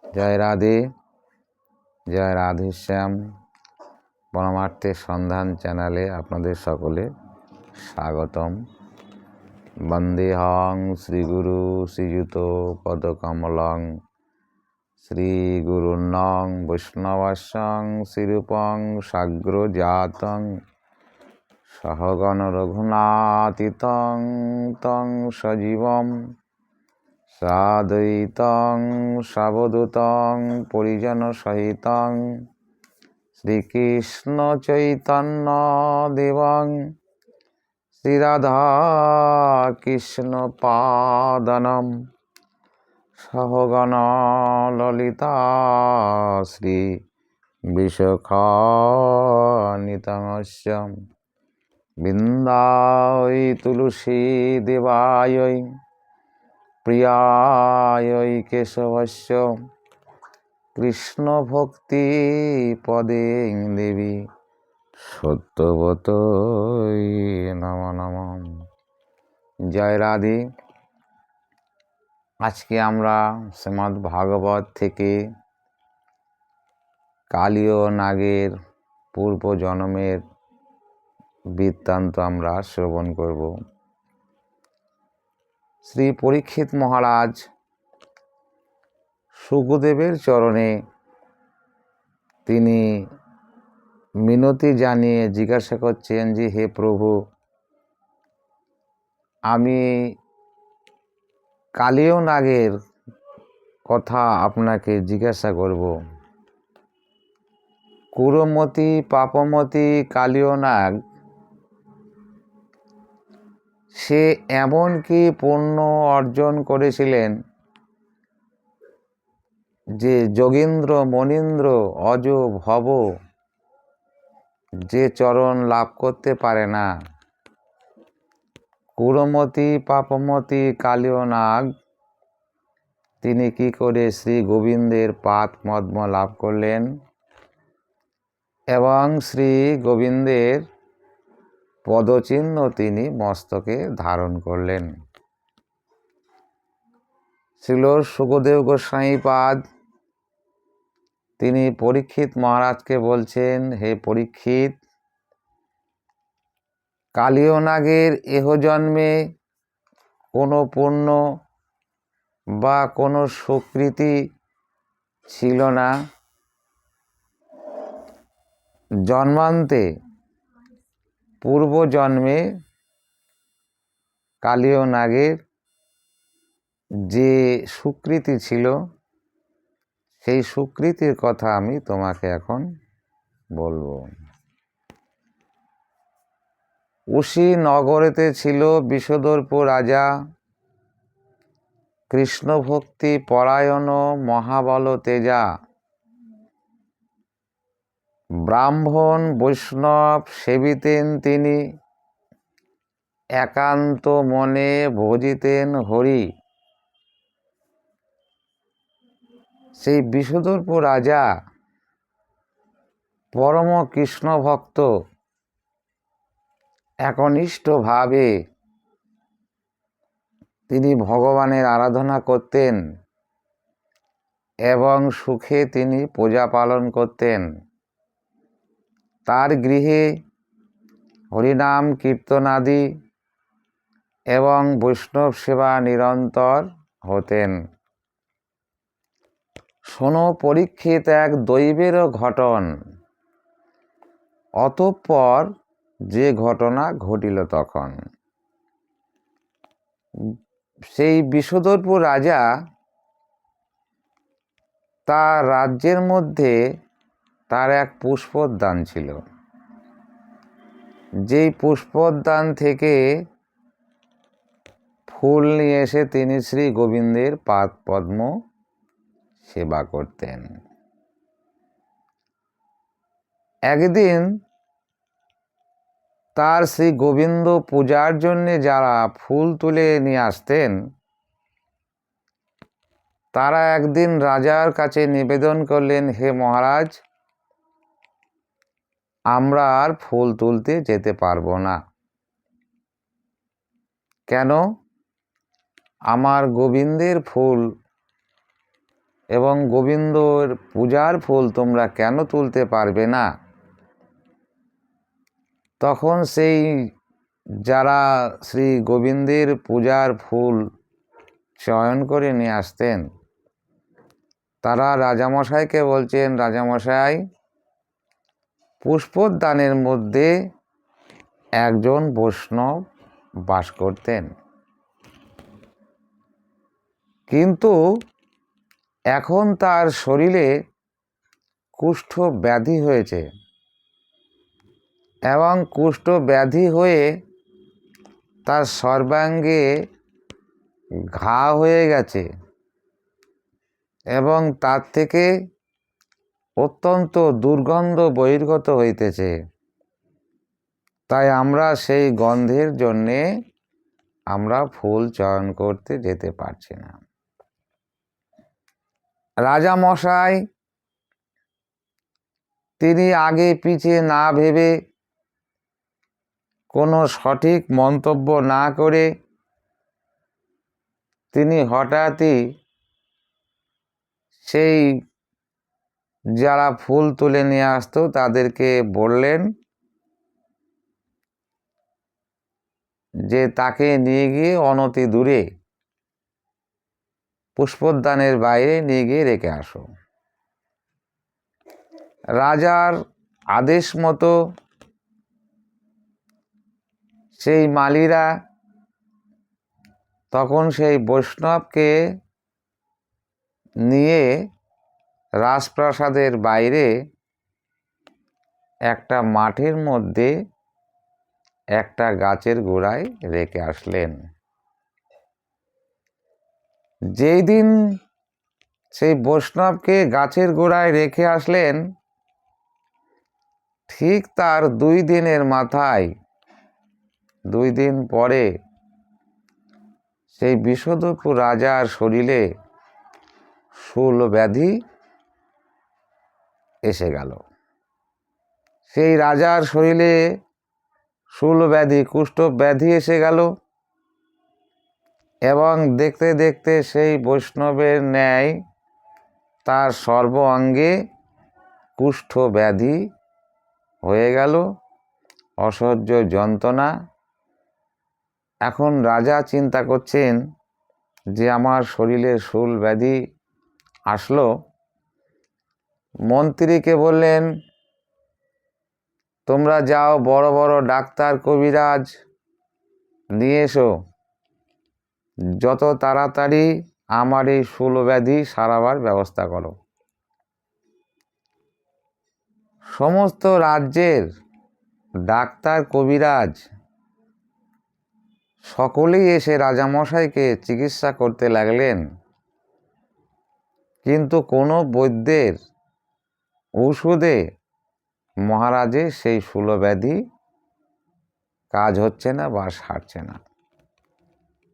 জয় রাধে, জয় রাধেশ্যাম। পরমার্থের সন্ধান চ্যানেলে আপনাদের সকলে স্বাগতম। বন্দেহং শ্রীগুরু শ্রীযুত পদকমলং শ্রীগুরুর্নং বৈষ্ণবস্যং শ্রীরূপং সাগ্রজাতং সহগণ রঘুনাথিতং তং সজীবম সাদ্বৈতং সাবধূতং পরিজন সহিতং শ্রীকৃষ্ণ চৈতন্য দেবং শ্রীরাধা কৃষ্ণ পাদনম সহগণ ললিতা শ্রী বিশাখান্বিতংশ্চ বৃন্দাবৈ তুলসী দেবায় প্রিয়ায় কেশবস্য কৃষ্ণ ভক্তি পদে দেবী সত্যবতৈ নমো নমঃ। জয় রাধে। আজকে আমরা শ্রীমদ্ ভাগবত থেকে কালী ও নাগের পূর্ব জন্মের বৃত্তান্ত আমরা শ্রবণ করব। শ্রী পরীক্ষিত মহারাজ শুকদেবের চরণে তিনি মিনতি জানিয়ে জিজ্ঞাসা করছেন যে, হে প্রভু, আমি কালী ও নাগের কথা আপনাকে জিজ্ঞাসা করব। কুরমতি পাপমতি কালী ও নাগ, সে এমন কি পুণ্য অর্জন করেছিলেন যে যোগীন্দ্র মনীন্দ্র অজ ভব যে চরণ লাভ করতে পারে না। কুরমতি পাপমতি কালী ও নাগ তিনি কি করে শ্রী গোবিন্দের পাদ পদ্ম লাভ করলেন এবং শ্রী গোবিন্দের পদচিহ্ন তিনি মস্তকে ধারণ করলেন। শ্রীল শুকদেব গোস্বামীপাদ তিনি পরীক্ষিত মহারাজকে বলছেন, হে পরীক্ষিত, কালী ও নাগের এহ জন্মে কোনো পুণ্য বা কোনো সুকৃতি ছিল না। জন্মান্তে পূর্ব জন্মে কালী ও নাগের যে সুকৃতি ছিল, সেই সুকৃতির কথা আমি তোমাকে এখন বলবো। উশি নগরেতে ছিল বিষদর্প রাজা, কৃষ্ণ ভক্তি পরায়ণ মহাবল তেজা। ব্রাহ্মণ বৈষ্ণব সেবিতেন তিনি, একান্ত মনে ভজিতেন হরি। সেই বিষদর্প রাজা পরম কৃষ্ণ ভক্ত, একনিষ্ঠভাবে তিনি ভগবানের আরাধনা করতেন এবং সুখে তিনি পূজা পালন করতেন। তার গৃহে হরিনাম কীর্তনাদি এবং বৈষ্ণব সেবা নিরন্তর হতেন। শোনো পরীক্ষিত এক দৈবের ঘটন। অতঃপর যে ঘটনা ঘটিল তখন, সেই বিষদর্প রাজা তার রাজ্যের মধ্যে তার এক পুষ্পোদ্যান ছিল। যেই পুষ্পোদ্যান থেকে ফুল নিয়ে এসে তিনি শ্রী গোবিন্দের পাদ পদ্ম সেবা করতেন। একদিন তার শ্রী গোবিন্দ পূজার জন্য যারা ফুল তুলে নিয়ে আসতেন, তারা একদিন রাজার কাছে নিবেদন করলেন, হে মহারাজ, আমরা আর ফুল তুলতে যেতে পারবো না। কেন? আমার গোবিন্দের ফুল এবং গোবিন্দর পূজার ফুল তোমরা কেন তুলতে পারবে না? তখন সেই যারা শ্রী গোবিন্দের পূজার ফুল চয়ন করে নিয়ে আসতেন, তারা রাজামশাইকে বলছেন, রাজামশাই, পুষ্পোদ্যানের মধ্যে একজন বৈষ্ণব বাস করতেন, কিন্তু এখন তার শরীরে কুষ্ঠ ব্যাধি হয়েছে এবং কুষ্ঠ ব্যাধি হয়ে তার সর্বাঙ্গে ঘা হয়ে গেছে এবং তার থেকে অত্যন্ত দুর্গন্ধ বহির্গত হইতেছে। তাই আমরা সেই গন্ধের জন্যে আমরা ফুল চয়ন করতে যেতে পারছি না। রাজামশাই তিনি আগে পিছে না ভেবে, কোনো সঠিক মন্তব্য না করে তিনি হঠাৎই সেই যারা ফুল তুলে নিয়ে আসতো তাদেরকে বললেন যে তাকে নিয়ে গিয়ে অনতি দূরে পুষ্পোদ্যানের বাইরে নিয়ে গিয়ে রেখে আসো। রাজার আদেশ মতো সেই মালীরা তখন সেই বৈষ্ণবকে নিয়ে রাজপ্রাসাদের বাইরে একটা মাঠের মধ্যে একটা গাছের গোড়ায় রেখে আসলেন। যেই দিন সেই বৈষ্ণবকে গাছের গোড়ায় রেখে আসলেন, ঠিক তার 2 দিনের মাথায়, 2 দিন পরে সেই বিষধর রাজার শরীরে শূল ব্যাধি এসে গেল। সেই রাজার শরীরে শূল ব্যাধি, কুষ্ঠ ব্যাধি এসে গেল এবং দেখতে দেখতে সেই বৈষ্ণবের ন্যায় তার সর্ব অঙ্গে কুষ্ঠ ব্যাধি হয়ে গেল, অসহ্য যন্ত্রণা। এখন রাজা চিন্তা করছেন যে আমার শরীরে শূল ব্যাধি আসলো। মন্ত্রীকে বললেন, তোমরা যাও, বড় বড় ডাক্তার কবিরাজ নিয়ে এসো, যত তাড়াতাড়ি আমার এই শূল ব্যাধি সারাবার ব্যবস্থা করো। সমস্ত রাজ্যের ডাক্তার কবিরাজ সকলেই এসে রাজামশাইকে চিকিৎসা করতে লাগলেন, কিন্তু কোনো বৈদ্যের ঔষধে মহারাজের সেই শূলব্যাধি কাজ হচ্ছে না বা সারছে না।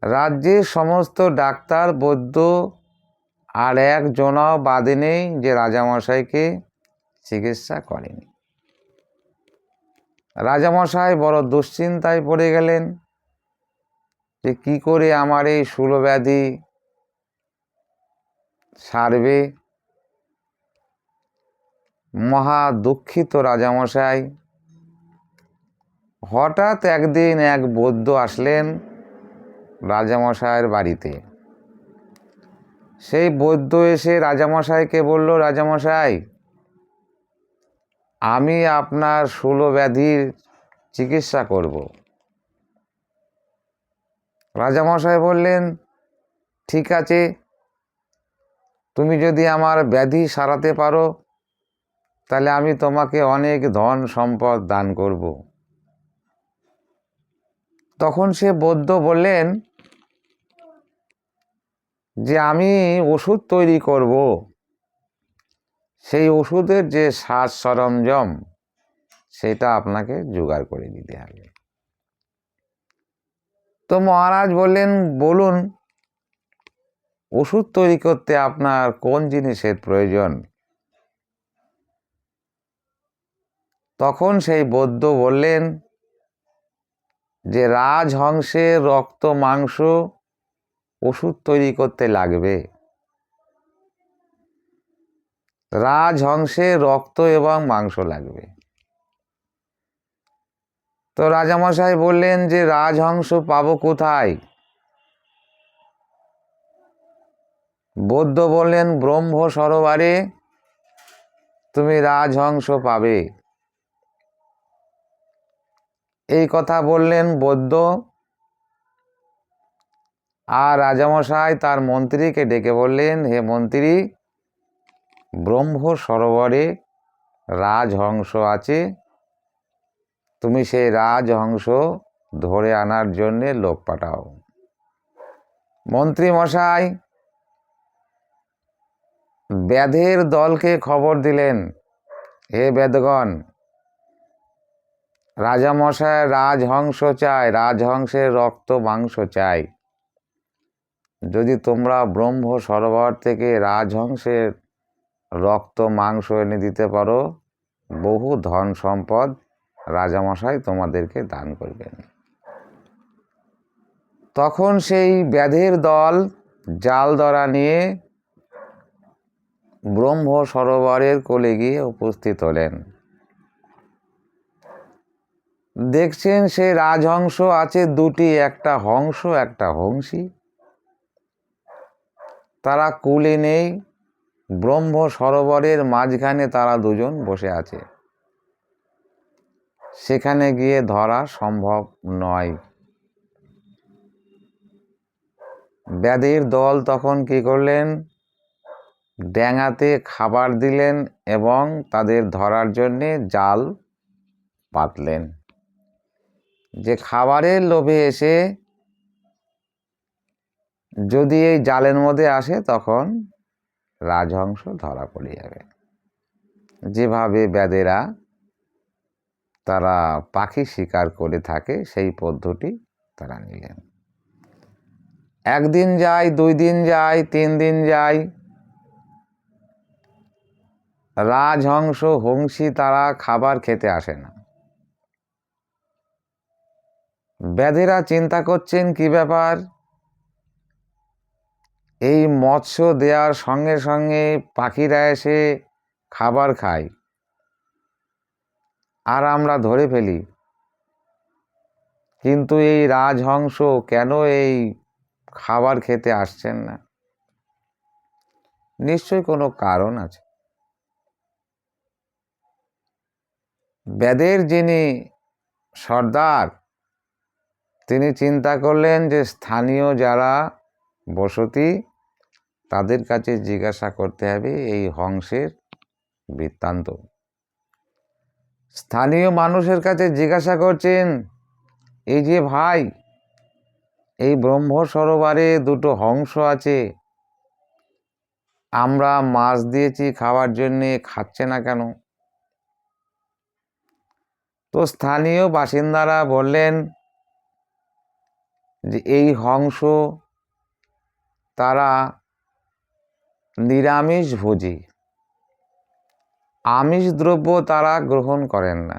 রাজ্যের সমস্ত ডাক্তার বৈদ্য আর একজনও বাদে নেই যে রাজামশাইকে চিকিৎসা করেনি। রাজামশাই বড় দুশ্চিন্তায় পড়ে গেলেন যে কি করে আমার এই শূলব্যাধি সারবে। মহা দুঃখিত রাজামশাই। হঠাৎ একদিন এক বৈদ্য আসলেন রাজামশাইয়ের বাড়িতে। সেই বৈদ্য এসে রাজামশাইকে বলল, রাজামশাই, আমি আপনার শূলব্যাধির চিকিৎসা করব। রাজামশাই বললেন, ঠিক আছে, তুমি যদি আমার ব্যাধি সারাতে পারো তাহলে আমি তোমাকে অনেক ধন সম্পদ দান করব। তখন সে বৈদ্য বললেন যে আমি ওষুধ তৈরি করব, সেই ওষুধের যে সাজ সরঞ্জাম সেটা আপনাকে জোগাড় করে দিতে হবে। তো মহারাজ বললেন, বলুন ওষুধ তৈরি করতে আপনার কোন জিনিসের প্রয়োজন? তখন সেই বৈদ্য বললেন যে রাজহংসের রক্ত মাংস ওষুধ তৈরি করতে লাগবে। রাজহংসের রক্ত এবং মাংস লাগবে। তো রাজামশাই বললেন যে রাজহংস পাবো কোথায়? বৌদ্ধ বললেন ব্রহ্ম সরোবরে তুমি রাজহংস পাবে। এই কথা বললেন বৌদ্ধ। আর রাজামশাই তার মন্ত্রীকে ডেকে বললেন, হে মন্ত্রী, ব্রহ্ম সরোবরে রাজহংস আছে, তুমি সেই রাজহংস ধরে আনার জন্যে লোক পাঠাও। মন্ত্রী মশাই ব্যাধের দলকে খবর দিলেন, হে বেদগণ, রাজামশাই রাজহংস চায়, রাজহংসের রক্ত মাংস চাই। যদি তোমরা ব্রহ্ম সরোবর থেকে রাজহংসের রক্ত মাংস এনে দিতে পারো, বহু ধন সম্পদ রাজামশাই তোমাদেরকে দান করবেন। তখন সেই ব্যাধের দল জালদরা নিয়ে ব্রহ্ম সরোবরের কোলে গিয়ে উপস্থিত হলেন। দেখছেন সে রাজহংস আছে দুটি, একটা হংস একটা হংসী। তারা কুলে নেই, ব্রহ্ম সরোবরের মাঝখানে তারা দুজন বসে আছে। সেখানে গিয়ে ধরা সম্ভব নয়। ব্যাধের দল তখন কি করলেন? ড্যাঙাতে খাবার দিলেন এবং তাদের ধরার জন্যে জাল পাতলেন, যে খাবারের লোভে এসে যদি এই জালের মধ্যে আসে তখন রাজহংস ধরা পড়ে যাবে। যেভাবে ব্যাধেরা তারা পাখি শিকার করে থাকে সেই পদ্ধতি তারা নিলেন। একদিন যায়, 2 দিন যায়, 3 দিন যায়, রাজহংস হংসী তারা খাবার খেতে আসে না। ব্যাধেরা চিন্তা করছেন কি ব্যাপার, এই মৎস্য দেওয়ার সঙ্গে সঙ্গে পাখিরা এসে খাবার খায় আর আমরা ধরে ফেলি, কিন্তু এই রাজহংস কেন এই খাবার খেতে আসছেন না? নিশ্চয়ই কোনো কারণ আছে। ব্যাধের যিনি সর্দার তিনি চিন্তা করলেন যে স্থানীয় যারা বসতি তাদের কাছে জিজ্ঞাসা করতে হবে এই হংসের বৃত্তান্ত। স্থানীয় মানুষের কাছে জিজ্ঞাসা করছেন, এই যে ভাই, এই ব্রহ্ম সরোবরে দুটো হংস আছে, আমরা মাছ দিয়েছি খাওয়ার জন্যে, খাচ্ছে না কেন? তো স্থানীয় বাসিন্দারা বললেন যে এই হংস তারা নিরামিষ ভোজী, আমিষ দ্রব্য তারা গ্রহণ করেন না।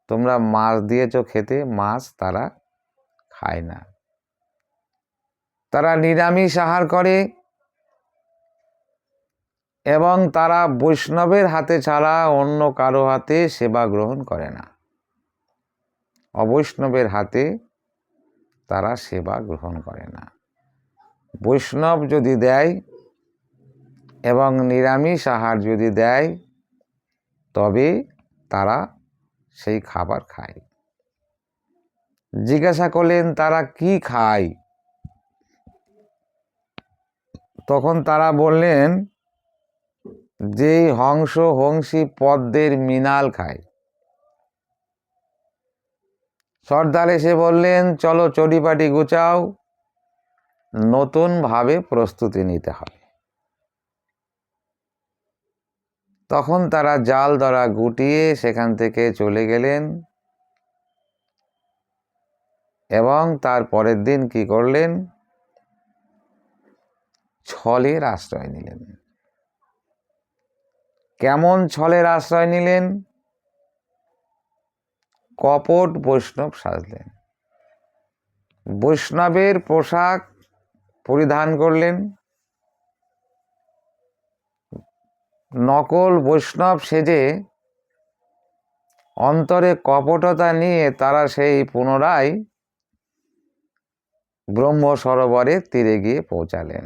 তোমরা মাছ দিয়েছ খেতে, মাছ তারা খায় না। তারা নিরামিষ আহার করে এবং তারা বৈষ্ণবের হাতে ছাড়া অন্য কারো হাতে সেবা গ্রহণ করে না। অবৈষ্ণবের হাতে তারা সেবা গ্রহণ করে না। বৈষ্ণব যদি দেয় এবং নিরামিষ আহার যদি দেয় তবে তারা সেই খাবার খায়। জিজ্ঞাসা করলেন তারা কি খায়? তখন তারা বললেন যে হংস হংসী পদ্মের মৃণাল খায়। সর্দার এসে বললেন, চলো চড়িপাটি গুছাও, নতুনভাবে প্রস্তুতি নিতে হবে। তখন তারা জাল দ্বারা গুটিয়ে সেখান থেকে চলে গেলেন এবং তার পরের দিন কি করলেন? ছলের আশ্রয় নিলেন। কেমন ছলের আশ্রয় নিলেন? কপট বৈষ্ণব সাজলেন, বৈষ্ণবের পোশাক পরিধান করলেন, নকল বৈষ্ণব সেজে অন্তরে কপটতা নিয়ে তারা সেই পুনরায় ব্রহ্ম সরোবরের তীরে গিয়ে পৌঁছালেন।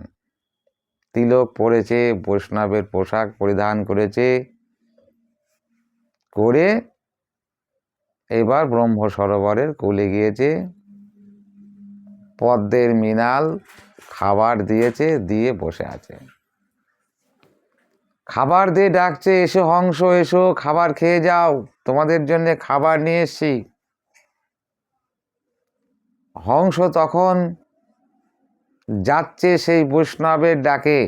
তিলক পরেছে, বৈষ্ণবের পোশাক পরিধান করেছে, করে এবার ব্রহ্ম সরোবরের কূলে গিয়েছে। পদ্মের মৃণাল খাবার দিয়েছে, দিয়ে বসে আছে। খাবার দিয়ে ডাকছে, এসো হংস, এসো খাবার খেয়ে যাও, তোমাদের জন্য খাবার নিয়ে এসছি। হংস তখন যাচ্ছে সেই বৈষ্ণবের ডাকে।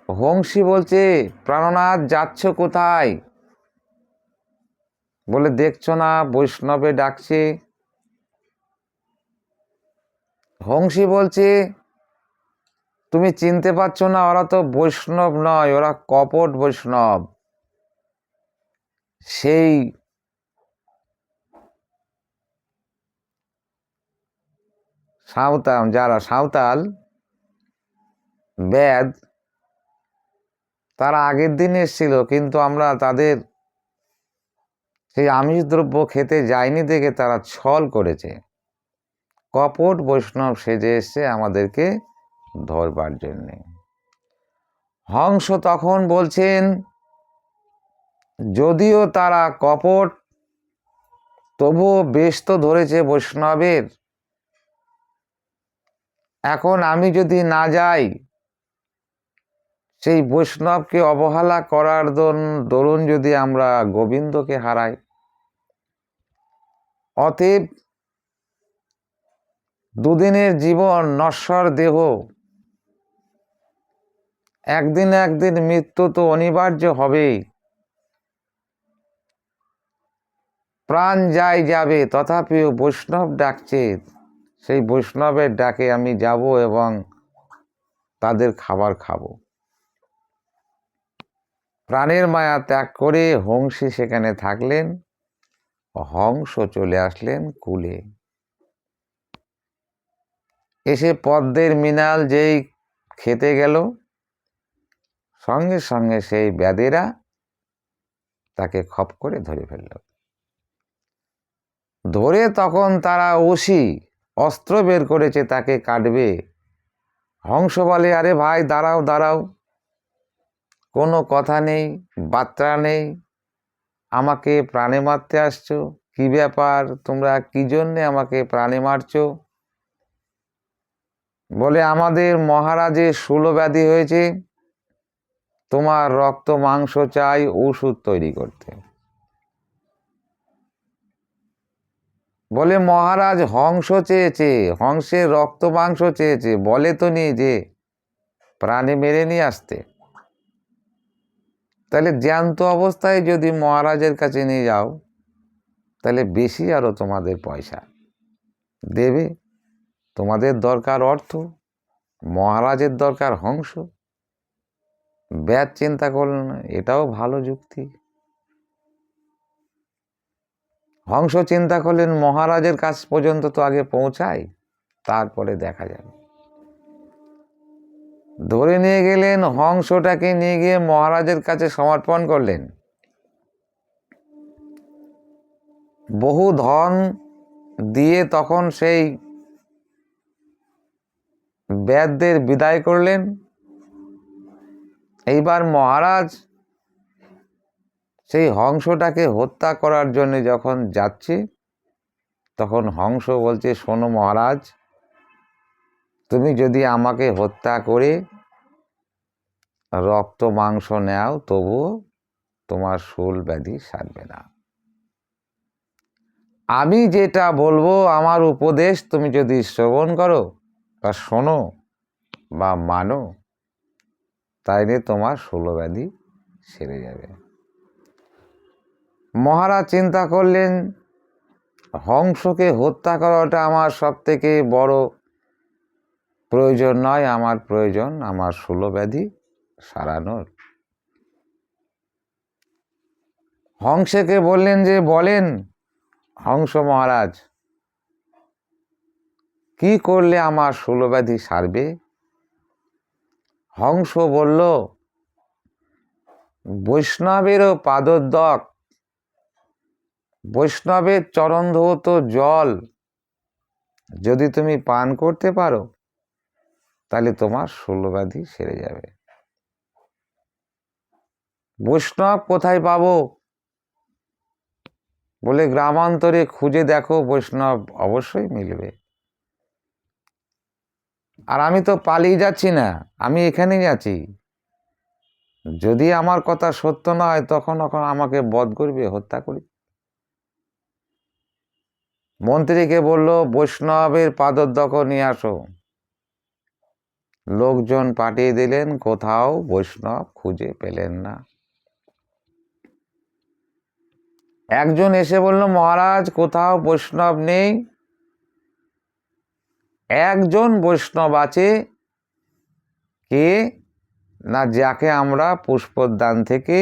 হংসী বলছে, প্রাণনাথ যাচ্ছ কোথায়? বলে, দেখছো না বৈষ্ণবে ডাকছে। হংসী বলছে, তুমি চিনতে পারছো না, ওরা তো বৈষ্ণব নয়, ওরা কপট বৈষ্ণব। সেই যারা সাঁওতাল বেদ, তারা আগের দিন এসেছিল, কিন্তু আমরা তাদের সেই আমিষ দ্রব্য খেতে যায়নি দেখে তারা ছল করেছে। কপট বৈষ্ণব সেজে এসছে আমাদেরকে ধরবার জন্যে। হংস তখন বলছেন, যদিও তারা কপট, তবুও বেশ তো ধরেছে বৈষ্ণবের। এখন আমি যদি না যাই, সেই বৈষ্ণবকে অবহেলা করার দরুন যদি আমরা গোবিন্দকে হারাই, অতএব দুদিনের জীবন, নশ্বর দেহ, একদিন একদিন মৃত্যু তো অনিবার্য হবেই। প্রাণ যাই যাবে, তথাপিও বৈষ্ণব ডাকছে, সেই বৈষ্ণবের ডাকে আমি যাব এবং তাদের খাবার খাবো। প্রাণের মায়া ত্যাগ করে হংসী সেখানে থাকলেন। হংস চলে আসলেন কূলে। এসে পদ্মের মৃণাল যেই খেতে গেল, সঙ্গে সঙ্গে সেই ব্যাধেরা তাকে খপ করে ধরে ফেলল। ধরে তখন তারা অস্ত্র বের করেছে, তাকে কাটবে। হংস বলে, আরে ভাই দাঁড়াও দাঁড়াও, কোনো কথা নেই, বার্তা নেই, আমাকে প্রাণে মারতে আসছো, কি ব্যাপার, তোমরা কি জন্যে আমাকে প্রাণে মারছো? বলে, আমাদের মহারাজের শূলব্যাধি হয়েছে, তোমার রক্ত মাংস চাই ওষুধ তৈরি করতে। বলে, মহারাজ হংস চেয়েছে, হংসের রক্ত মাংস চেয়েছে, বলে তো নি যে প্রাণে মেরে নিয়ে আসতে। তাহলে জ্যান্ত অবস্থায় যদি মহারাজের কাছে নিয়ে যাও, তাহলে বেশি আরো তোমাদের পয়সা দেবে। তোমাদের দরকার অর্থ, মহারাজের দরকার হংস। ব্যাদ চিন্তা করলেন, এটাও ভালো যুক্তি। হংস চিন্তা করলেন, মহারাজের কাছ পর্যন্ত তো আগে পৌঁছায়, তারপরে দেখা যাবে। ধরে নিয়ে গেলেন, হংসটাকে নিয়ে গিয়ে মহারাজের কাছে সমর্পণ করলেন। বহু ধন দিয়ে তখন সেই ব্যাদদের বিদায় করলেন। এইবার মহারাজ সেই হংসটাকে হত্যা করার জন্য যখন যাচ্ছে, তখন হংস বলছে, শোনো মহারাজ, তুমি যদি আমাকে হত্যা করে রক্ত মাংস নেও, তবুও তোমার শূল ব্যাধি সারবে না। আমি যেটা বলবো, আমার উপদেশ তুমি যদি শ্রবণ করো বা শোনো বা মানো, তাইলে তোমার শূল ব্যাধি সেরে যাবে। মহারাজ চিন্তা করলেন, হংসকে হত্যা করাটা আমার সব থেকে বড় প্রয়োজন নয়, আমার প্রয়োজন আমার শূল ব্যাধি সারানোর। হংসকে বললেন যে, বলেন হংস মহারাজ, কি করলে আমার শূল ব্যাধি সারবে? হংস বলল, বৈষ্ণবেরও পাদোদ্দক, বৈষ্ণবের চরণধৌত জল যদি তুমি পান করতে পারো তাহলে তোমার শূলব্যাধি সেরে যাবে। বৈষ্ণব কোথায় পাবো? বলে গ্রামান্তরে খুঁজে দেখো, বৈষ্ণব অবশ্যই মিলবে। আর আমি তো পালিয়ে যাচ্ছি না, আমি এখানেই আছি। যদি আমার কথা সত্য নয় তখন আমাকে বধ করবে, হত্যা করবে। মন্ত্রীকে বলল বৈষ্ণবের পাদোদ্দক নিয়ে আসো। লোকজন পাঠিয়ে দিলেন, কোথাও বৈষ্ণব খুঁজে পেলেন না। একজন এসে বলল, মহারাজ কোথাও বৈষ্ণব নেই, একজন বৈষ্ণব আছে। কে না, যাকে আমরা পুষ্পোদ্যান থেকে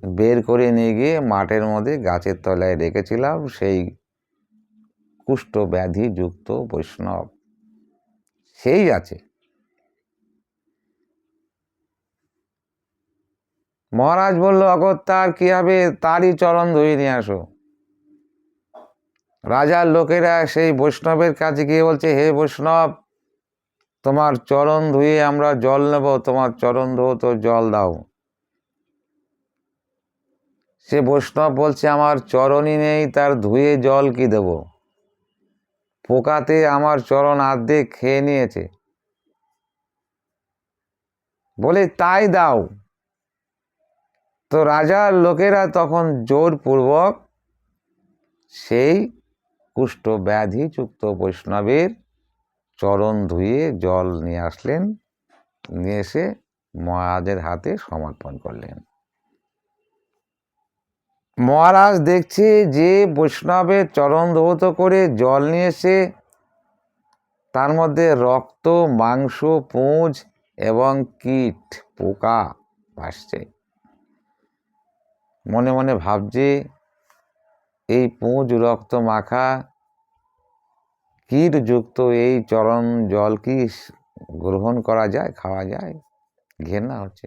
বের করে নিয়ে গিয়ে মাঠের মধ্যে গাছের তলায় রেখেছিলাম, সেই কুষ্ঠ ব্যাধি যুক্ত বৈষ্ণব সেই আছে। মহারাজ বলল, অগত্যার কি হবে, তারই চরণ ধুয়ে নিয়ে আসো। রাজার লোকেরা সেই বৈষ্ণবের কাছে গিয়ে বলছে, হে বৈষ্ণব, তোমার চরণ ধুয়ে আমরা জল নেব, তোমার চরণ ধৌত জল দাও। সে বৈষ্ণব বলছে, আমার চরণই নেই, তার ধুয়ে জল কি দেব? পোকাতে আমার চরণ অর্ধেক খেয়ে নিয়েছে। বলে তাই দাও। তো রাজার লোকেরা তখন জোরপূর্বক সেই কুষ্ঠ ব্যাধিযুক্ত বৈষ্ণবের চরণ ধুয়ে জল নিয়ে আসলেন, নিয়ে এসে মহারাজের হাতে সমর্পণ করলেন। মহারাজ দেখছে যে বৈষ্ণবের চরণ ধৌত করে জল নিয়ে এসে তার মধ্যে রক্ত, মাংস, পুঁজ এবং কীট পোকা ভাসছে। মনে মনে ভাবছে, এই পুঁজ রক্ত মাখা কীটযুক্ত এই চরণ জল কি গ্রহণ করা যায়, খাওয়া যায়? ঘেন্না হচ্ছে।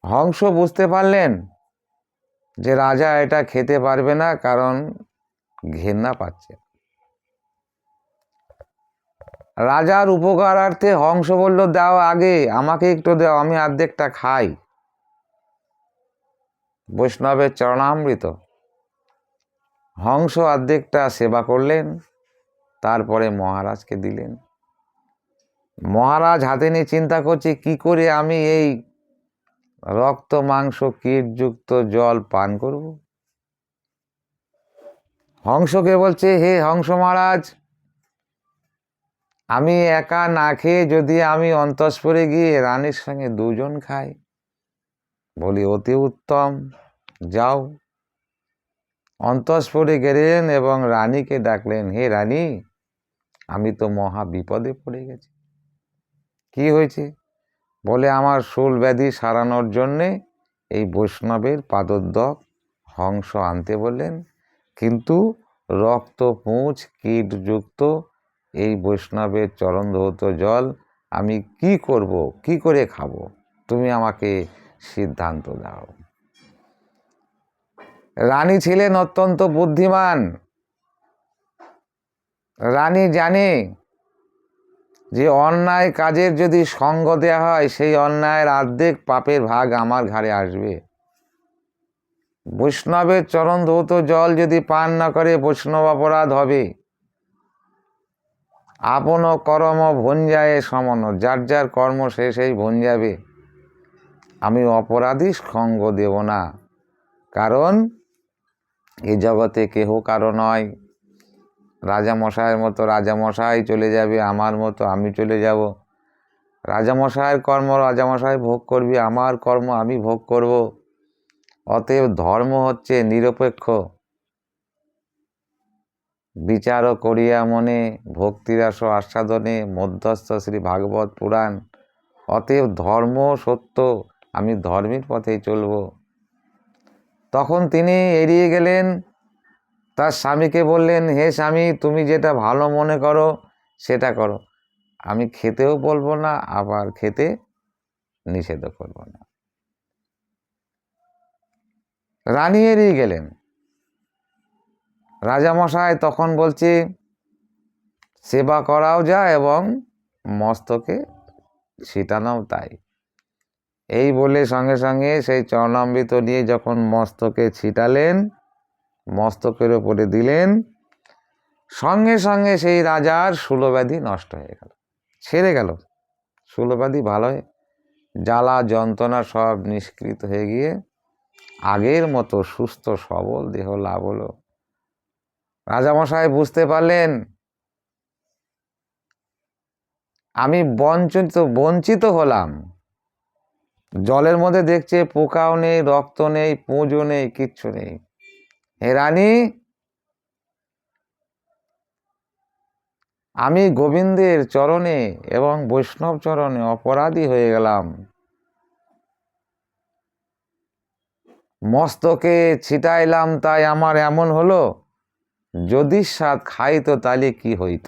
হংস বুঝতে পারলেন যে রাজা এটা খেতে পারবে না, কারণ ঘেন্না পাচ্ছে। রাজার উপকারার্থে হংস বলল, দাও আগে, আমাকে একটু দাও, আমি অর্ধেকটা খাই। বৈষ্ণবের চরণামৃত। হংস অর্ধেকটা সেবা করলেন, তারপরে মহারাজকে দিলেন। মহারাজ হাতে নিয়ে চিন্তা করছে, কি করে আমি এই রক্ত মাংস কীটযুক্ত জল পান করব। হংসকে বলছে, হে হংস মহারাজ, আমি একা না খেয়ে যদি আমি অন্তঃপুরে গিয়ে রানীর সঙ্গে দুজন খাই, বলি অতি উত্তম, যাও। অন্তঃপুরে গেলেন এবং রানীকে ডাকলেন, হে রানী, আমি তো মহা বিপদে পড়ে গেছি। কি হয়েছে? বলে, আমার শূল ব্যাধি সারানোর জন্যে এই বৈষ্ণবের পাদোদ্দক হংস আনতে বললেন, কিন্তু রক্ত, পুঁজ, কীটযুক্ত এই বৈষ্ণবের চরণ ধৌত জল আমি কি করব, কি করে খাবো? তুমি আমাকে সিদ্ধান্ত দাও। রানী ছিলেন অত্যন্ত বুদ্ধিমান। রানী জানে যে অন্যায় কাজের যদি সঙ্গ দেওয়া হয়, সেই অন্যায়ের অর্ধেক পাপের ভাগ আমার ঘাড়ে আসবে। বৈষ্ণবের চরণ ধৌত জল যদি পান না করে, বৈষ্ণব অপরাধ হবে। আপন কর্ম ভঞ্জায়ে সমন, যার যার কর্ম সে সেই ভঞ্জাবে। আমি অপরাধী সঙ্গ দেব না, কারণ এই জগতে কেহ কারো নয়। রাজামশাইয়ের মতো রাজামশাই চলে যাবে, আমার মতো আমি চলে যাব। রাজামশাইয়ের কর্ম রাজামশাই ভোগ করবে, আমার কর্ম আমি ভোগ করব। অতএব ধর্ম হচ্ছে নিরপেক্ষ, বিচার করিয়া মনে ভক্তিরাস আস্বাদনে, মধ্যস্থ শ্রী ভাগবত পুরাণ। অতএব ধর্ম সত্য, আমি ধর্মের পথেই চলব। তখন তিনি এড়িয়ে গেলেন, তার স্বামীকে বললেন, হে স্বামী, তুমি যেটা ভালো মনে করো সেটা করো, আমি খেতেও বলবো না, আবার খেতে নিষেধও করবো না। রানী এড়িয়ে গেলেন। রাজামশাই তখন বলছে, সেবা করাও যায় এবং মস্তকে ছিটানোও তাই। এই বলে সঙ্গে সঙ্গে সেই চরণামৃত নিয়ে যখন মস্তকে ছিটালেন, মস্তকের ওপরে দিলেন, সঙ্গে সঙ্গে সেই রাজার শূলব্যাধি নষ্ট হয়ে গেল, ছেড়ে গেল। শূলব্যাধি ভালো হয়ে, জ্বালা যন্ত্রণা সব নিষ্কৃত হয়ে গিয়ে আগের মতো সুস্থ সবল দেহ লাভ হলো। রাজামশাই বুঝতে পারলেন, আমি বঞ্চিত হলাম। জলের মধ্যে দেখছে পোকাও নেই, রক্ত নেই, পুঁজও নেই, কিচ্ছু নেই। হে রানী, আমি গোবিন্দের চরণে এবং বৈষ্ণব চরণে অপরাধী হয়ে গেলাম। মস্তকে ছিটাইলাম তাই আমার এমন হলো, যদি স্বাদ খাইতো তাহলে কি হইত।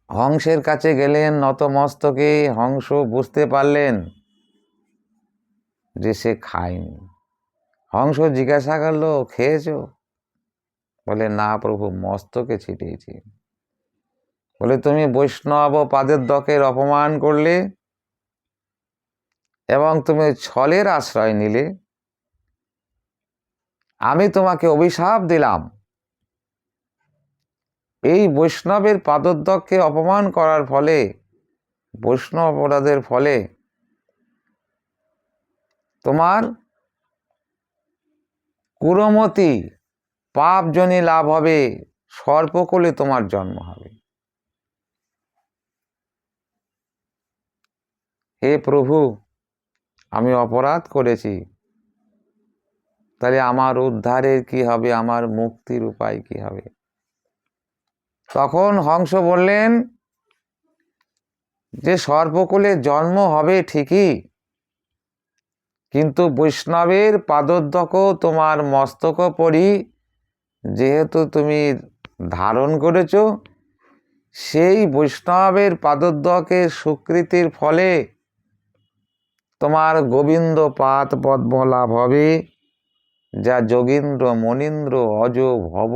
হংসের কাছে গেলেন নত মস্তকে। হংস বুঝতে পারলেন যে সে খায়নি। হংস জিজ্ঞাসা করলো, খেয়েছো? বলে, না প্রভু, মস্তকে ছিটিয়েছি। বলে, তুমি বৈষ্ণব পাদেরদকের অপমান করলে এবং তুমি ছলের আশ্রয় নিলে। আমি তোমাকে অভিশাপ দিলাম, এই বৈষ্ণবের পাদোদ্দককে অপমান করার ফলে, বৈষ্ণব অপরাধের ফলে তোমার কুরমতি পাপজনী লাভ হবে, সর্পকুলে তোমার জন্ম হবে। হে প্রভু, আমি অপরাধ করেছি, তাহলে আমার উদ্ধারের কি হবে, আমার মুক্তির উপায় কি হবে? তখন হংস বললেন যে সর্পকুলে জন্ম হবে ঠিকই, কিন্তু বৈষ্ণবের পাদোদ্দকও তোমার মস্তক পরি যেহেতু তুমি ধারণ করেছ, সেই বৈষ্ণবের পাদোদ্দকের স্বীকৃতির ফলে তোমার গোবিন্দ পাদ পদ্ম লাভ হবে, যা যোগীন্দ্র মনীন্দ্র অজ ভব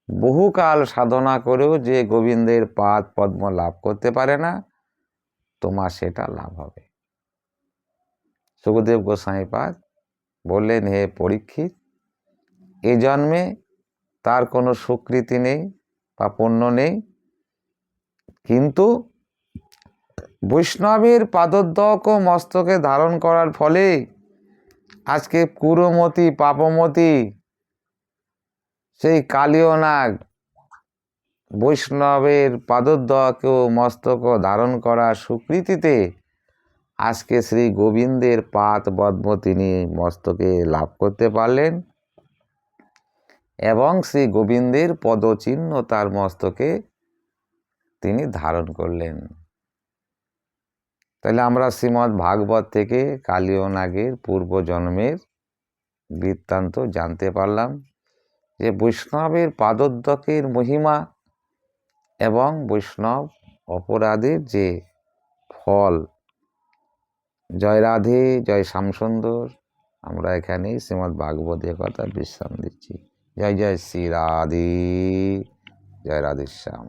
বহুকাল সাধনা করেও যে গোবিন্দের পাদ পদ্ম লাভ করতে পারে না, তোমার সেটা লাভ হবে। সুখদেব গোস্বামীপাদ বললেন, হে পরীক্ষিত, এ জন্মে তার কোনো স্বীকৃতি নেই বা পুণ্য নেই, কিন্তু বৈষ্ণবের পাদোদ্দক ও মস্তকে ধারণ করার ফলে আজকে কুরমতি পাপমতি সেই কালীয় নাগ বৈষ্ণবের পাদোদ্দক ও মস্তক ধারণ করার স্বীকৃতিতে আজকে শ্রী গোবিন্দের পাদ পদ্ম তিনি মস্তকে লাভ করতে পারলেন এবং শ্রী গোবিন্দের পদচিহ্ন তার মস্তকে তিনি ধারণ করলেন। তাহলে আমরা শ্রীমদ্ ভাগবত থেকে কালীয় নাগের পূর্বজন্মের বৃত্তান্ত জানতে পারলাম যে বৈষ্ণবের পাদোদ্দকের মহিমা এবং বৈষ্ণব অপরাধের যে ফল। জয় রাধে, জয় শ্যামসুন্দর। আমরা এখানেই শ্রীমদ্ ভাগবতের কথা বিশ্রাম দিচ্ছি। জয় জয় শ্রী রাধে, জয় রাধেশ্যাম।